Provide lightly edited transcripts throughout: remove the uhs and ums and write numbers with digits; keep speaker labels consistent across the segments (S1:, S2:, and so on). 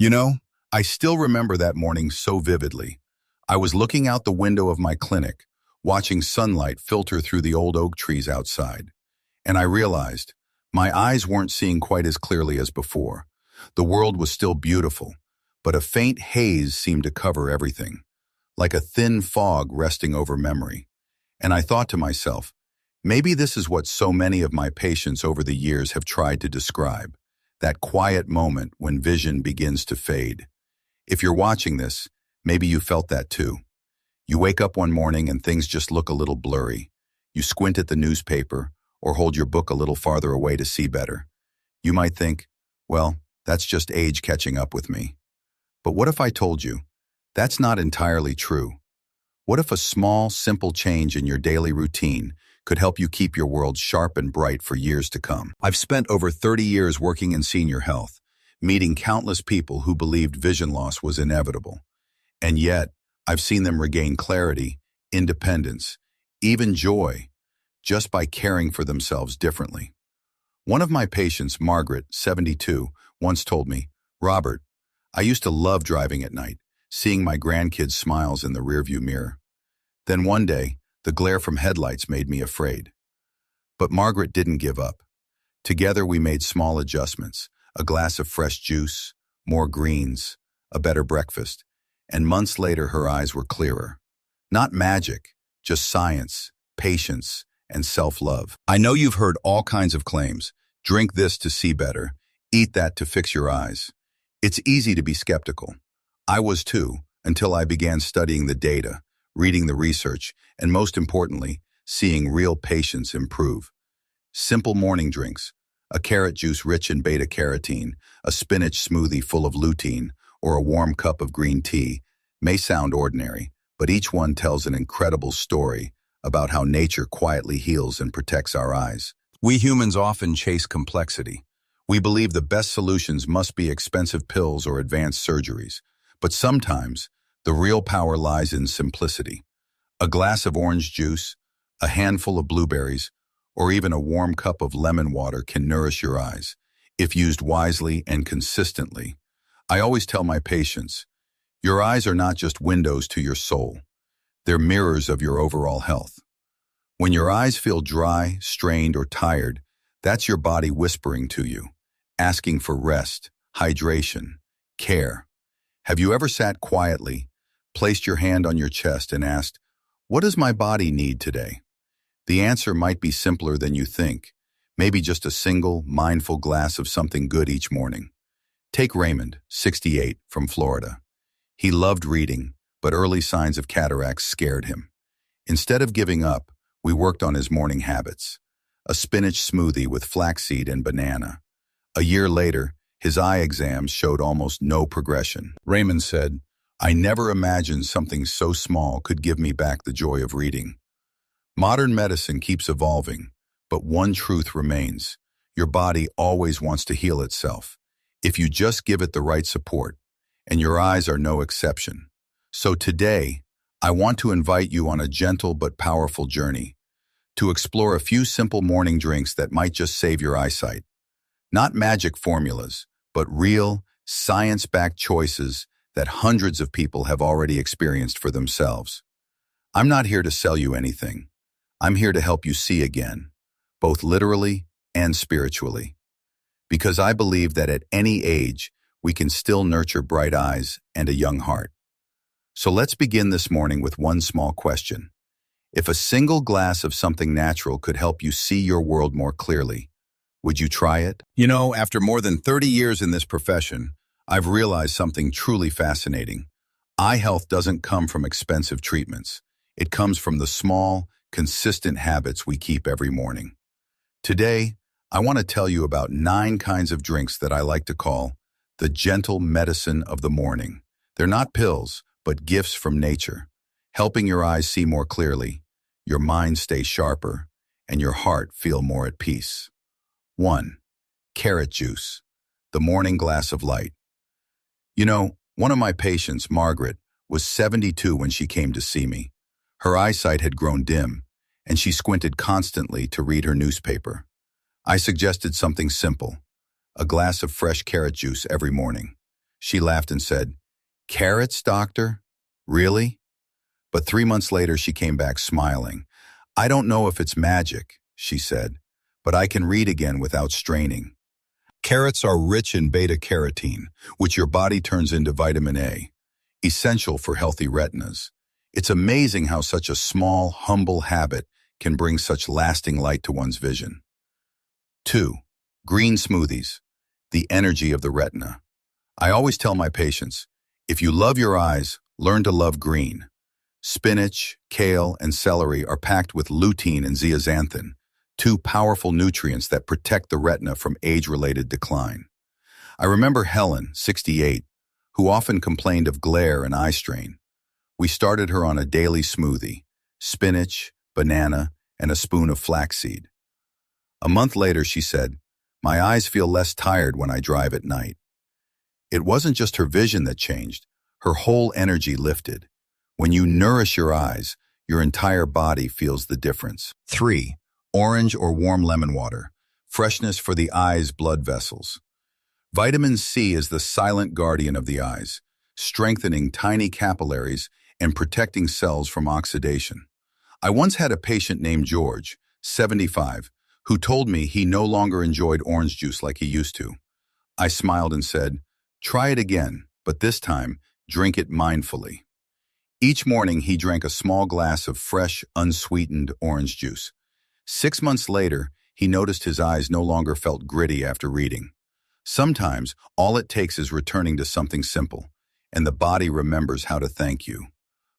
S1: You know, I still remember that morning so vividly. I was looking out the window of my clinic, watching sunlight filter through the old oak trees outside. And I realized my eyes weren't seeing quite as clearly as before. The world was still beautiful, but a faint haze seemed to cover everything, like a thin fog resting over memory. And I thought to myself, maybe this is what so many of my patients over the years have tried to describe, that quiet moment when vision begins to fade. If you're watching this, maybe you felt that too. You wake up one morning and things just look a little blurry. You squint at the newspaper or hold your book a little farther away to see better. You might think, well, that's just age catching up with me. But what if I told you, that's not entirely true? What if a small, simple change in your daily routine could help you keep your world sharp and bright for years to come? I've spent over 30 years working in senior health, meeting countless people who believed vision loss was inevitable. And yet, I've seen them regain clarity, independence, even joy, just by caring for themselves differently. One of my patients, Margaret, 72, once told me, "Robert, I used to love driving at night, seeing my grandkids' smiles in the rearview mirror. Then one day, the glare from headlights made me afraid." But Margaret didn't give up. Together we made small adjustments, a glass of fresh juice, more greens, a better breakfast, and months later her eyes were clearer. Not magic, just science, patience, and self-love. I know you've heard all kinds of claims. Drink this to see better, eat that to fix your eyes. It's easy to be skeptical. I was too, until I began studying the data, reading the research, and most importantly, seeing real patients improve. Simple morning drinks, a carrot juice rich in beta-carotene, a spinach smoothie full of lutein, or a warm cup of green tea, may sound ordinary, but each one tells an incredible story about how nature quietly heals and protects our eyes. We humans often chase complexity. We believe the best solutions must be expensive pills or advanced surgeries, but sometimes the real power lies in simplicity. A glass of orange juice, a handful of blueberries, or even a warm cup of lemon water can nourish your eyes, if used wisely and consistently. I always tell my patients, your eyes are not just windows to your soul. They're mirrors of your overall health. When your eyes feel dry, strained, or tired, that's your body whispering to you, asking for rest, hydration, care. Have you ever sat quietly, placed your hand on your chest and asked, what does my body need today? The answer might be simpler than you think, maybe just a single, mindful glass of something good each morning. Take Raymond, 68, from Florida. He loved reading, but early signs of cataracts scared him. Instead of giving up, we worked on his morning habits. A spinach smoothie with flaxseed and banana. A year later, his eye exams showed almost no progression. Raymond said, I never imagined something so small could give me back the joy of reading. Modern medicine keeps evolving, but one truth remains. Your body always wants to heal itself, if you just give it the right support, and your eyes are no exception. So today, I want to invite you on a gentle but powerful journey to explore a few simple morning drinks that might just save your eyesight. Not magic formulas, but real, science-backed choices that hundreds of people have already experienced for themselves. I'm not here to sell you anything. I'm here to help you see again, both literally and spiritually. Because I believe that at any age, we can still nurture bright eyes and a young heart. So let's begin this morning with one small question. If a single glass of something natural could help you see your world more clearly, would you try it? You know, after more than 30 years in this profession, I've realized something truly fascinating. Eye health doesn't come from expensive treatments. It comes from the small, consistent habits we keep every morning. Today, I want to tell you about 9 kinds of drinks that I like to call the gentle medicine of the morning. They're not pills, but gifts from nature, helping your eyes see more clearly, your mind stay sharper, and your heart feel more at peace. 1. Carrot juice, the morning glass of light. You know, one of my patients, Margaret, was 72 when she came to see me. Her eyesight had grown dim, and she squinted constantly to read her newspaper. I suggested something simple, a glass of fresh carrot juice every morning. She laughed and said, "Carrots, doctor? Really?" But 3 months later, she came back smiling. "I don't know if it's magic," she said, "but I can read again without straining." Carrots are rich in beta-carotene, which your body turns into vitamin A, essential for healthy retinas. It's amazing how such a small, humble habit can bring such lasting light to one's vision. 2. Green smoothies, the energy of the retina. I always tell my patients, if you love your eyes, learn to love green. Spinach, kale, and celery are packed with lutein and zeaxanthin, two powerful nutrients that protect the retina from age-related decline. I remember Helen, 68, who often complained of glare and eye strain. We started her on a daily smoothie, spinach, banana, and a spoon of flaxseed. A month later, she said, "My eyes feel less tired when I drive at night." It wasn't just her vision that changed, her whole energy lifted. When you nourish your eyes, your entire body feels the difference. 3. Orange or warm lemon water, freshness for the eye's blood vessels. Vitamin C is the silent guardian of the eyes, strengthening tiny capillaries and protecting cells from oxidation. I once had a patient named George, 75, who told me he no longer enjoyed orange juice like he used to. I smiled and said, "Try it again, but this time, drink it mindfully." Each morning, he drank a small glass of fresh, unsweetened orange juice. 6 months later, he noticed his eyes no longer felt gritty after reading. Sometimes, all it takes is returning to something simple, and the body remembers how to thank you.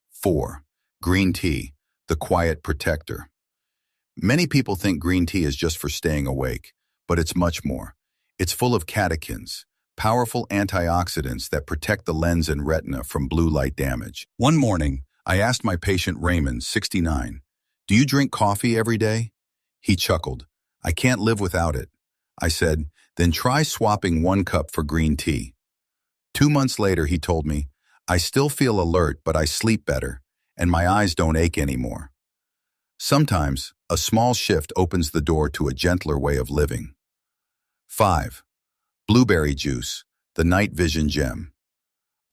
S1: 4. Green tea, the quiet protector. Many people think green tea is just for staying awake, but it's much more. It's full of catechins, powerful antioxidants that protect the lens and retina from blue light damage. One morning, I asked my patient Raymond, 69, "Do you drink coffee every day?" He chuckled. "I can't live without it." I said, "Then try swapping 1 cup for green tea." 2 months later, he told me, "I still feel alert, but I sleep better, and my eyes don't ache anymore." Sometimes, a small shift opens the door to a gentler way of living. 5. Blueberry juice, the night vision gem.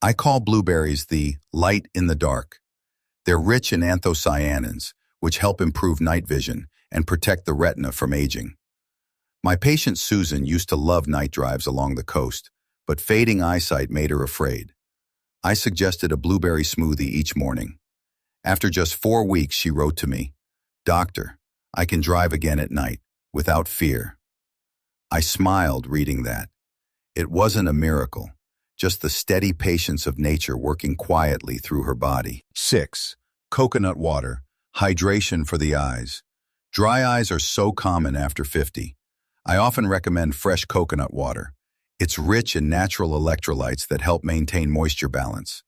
S1: I call blueberries the light in the dark. They're rich in anthocyanins, which help improve night vision and protect the retina from aging. My patient Susan used to love night drives along the coast, but fading eyesight made her afraid. I suggested a blueberry smoothie each morning. After just 4 weeks, she wrote to me, "Doctor, I can drive again at night, without fear." I smiled reading that. It wasn't a miracle, just the steady patience of nature working quietly through her body. 6. Coconut water, hydration for the eyes. Dry eyes are so common after 50. I often recommend fresh coconut water. It's rich in natural electrolytes that help maintain moisture balance.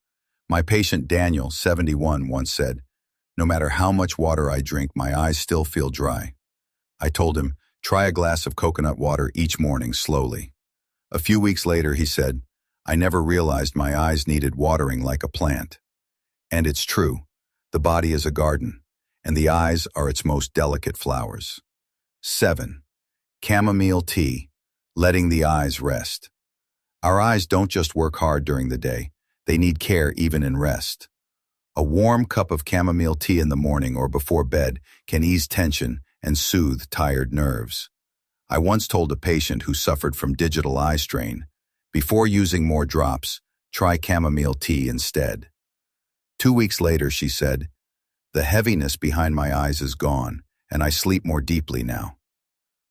S1: My patient Daniel, 71, once said, "No matter how much water I drink, my eyes still feel dry." I told him, "Try a glass of coconut water each morning slowly." A few weeks later, he said, "I never realized my eyes needed watering like a plant." And it's true. The body is a garden, and the eyes are its most delicate flowers. 7. Chamomile tea, letting the eyes rest. Our eyes don't just work hard during the day. They need care even in rest. A warm cup of chamomile tea in the morning or before bed can ease tension and soothe tired nerves. I once told a patient who suffered from digital eye strain, "Before using more drops, try chamomile tea instead." 2 weeks later, she said, "The heaviness behind my eyes is gone, and I sleep more deeply now."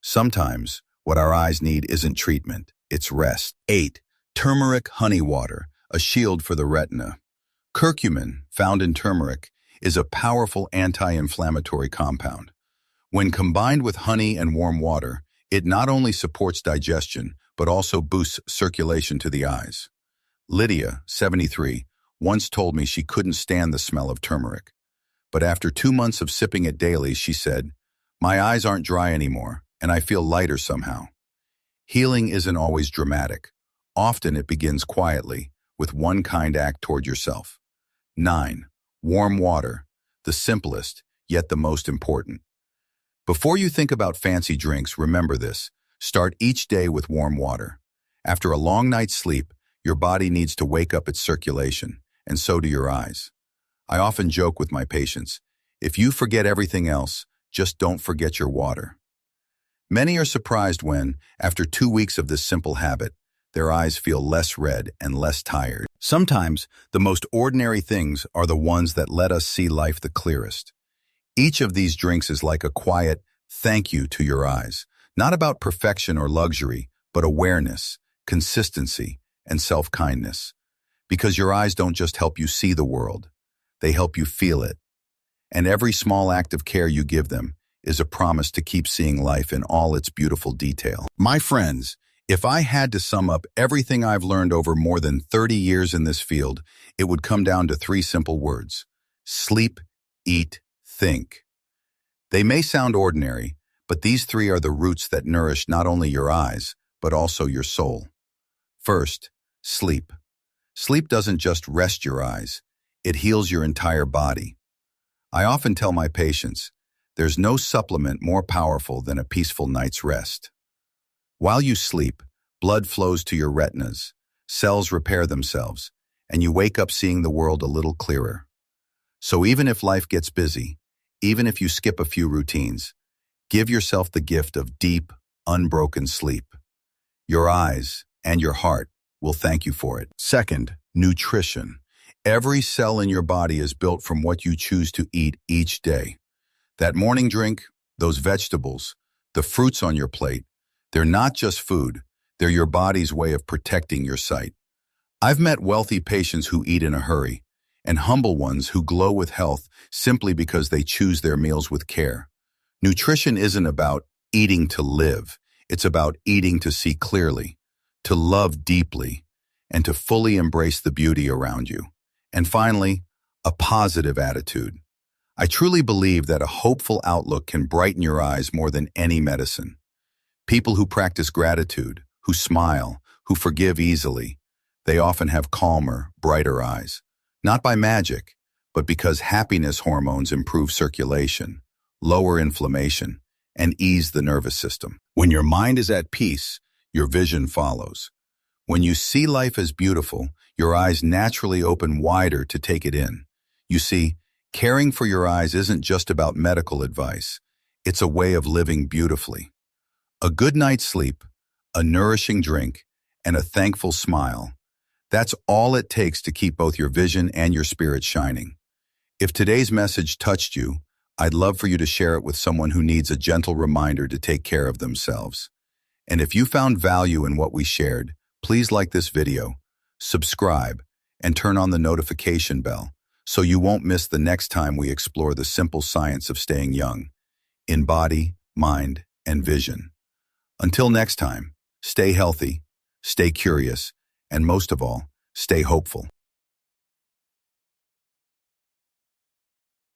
S1: Sometimes, what our eyes need isn't treatment, it's rest. 8. Turmeric honey water, a shield for the retina. Curcumin, found in turmeric, is a powerful anti-inflammatory compound. When combined with honey and warm water, it not only supports digestion, but also boosts circulation to the eyes. Lydia, 73, once told me she couldn't stand the smell of turmeric. But after 2 months of sipping it daily, she said, "My eyes aren't dry anymore, and I feel lighter somehow." Healing isn't always dramatic. Often it begins quietly, with one kind act toward yourself. 9. Warm water, the simplest, yet the most important. Before you think about fancy drinks, remember this. Start each day with warm water. After a long night's sleep, your body needs to wake up its circulation, and so do your eyes. I often joke with my patients, if you forget everything else, just don't forget your water. Many are surprised when, after 2 weeks of this simple habit, their eyes feel less red and less tired. Sometimes, the most ordinary things are the ones that let us see life the clearest. Each of these drinks is like a quiet thank you to your eyes, not about perfection or luxury, but awareness, consistency, and self-kindness. Because your eyes don't just help you see the world, they help you feel it. And every small act of care you give them is a promise to keep seeing life in all its beautiful detail. My friends, if I had to sum up everything I've learned over more than 30 years in this field, it would come down to 3 simple words: sleep, eat, think. They may sound ordinary, but these 3 are the roots that nourish not only your eyes, but also your soul. First, sleep. Sleep doesn't just rest your eyes, it heals your entire body. I often tell my patients, there's no supplement more powerful than a peaceful night's rest. While you sleep, blood flows to your retinas, cells repair themselves, and you wake up seeing the world a little clearer. So even if life gets busy, even if you skip a few routines, give yourself the gift of deep, unbroken sleep. Your eyes and your heart will thank you for it. Second, nutrition. Every cell in your body is built from what you choose to eat each day. That morning drink, those vegetables, the fruits on your plate, they're not just food, they're your body's way of protecting your sight. I've met wealthy patients who eat in a hurry, and humble ones who glow with health simply because they choose their meals with care. Nutrition isn't about eating to live, it's about eating to see clearly, to love deeply, and to fully embrace the beauty around you. And finally, a positive attitude. I truly believe that a hopeful outlook can brighten your eyes more than any medicine. People who practice gratitude, who smile, who forgive easily, they often have calmer, brighter eyes. Not by magic, but because happiness hormones improve circulation, lower inflammation, and ease the nervous system. When your mind is at peace, your vision follows. When you see life as beautiful, your eyes naturally open wider to take it in. You see, caring for your eyes isn't just about medical advice. It's a way of living beautifully. A good night's sleep, a nourishing drink, and a thankful smile. That's all it takes to keep both your vision and your spirit shining. If today's message touched you, I'd love for you to share it with someone who needs a gentle reminder to take care of themselves. And if you found value in what we shared, please like this video, subscribe, and turn on the notification bell so you won't miss the next time we explore the simple science of staying young, in body, mind, and vision. Until next time, stay healthy, stay curious, and most of all, stay hopeful.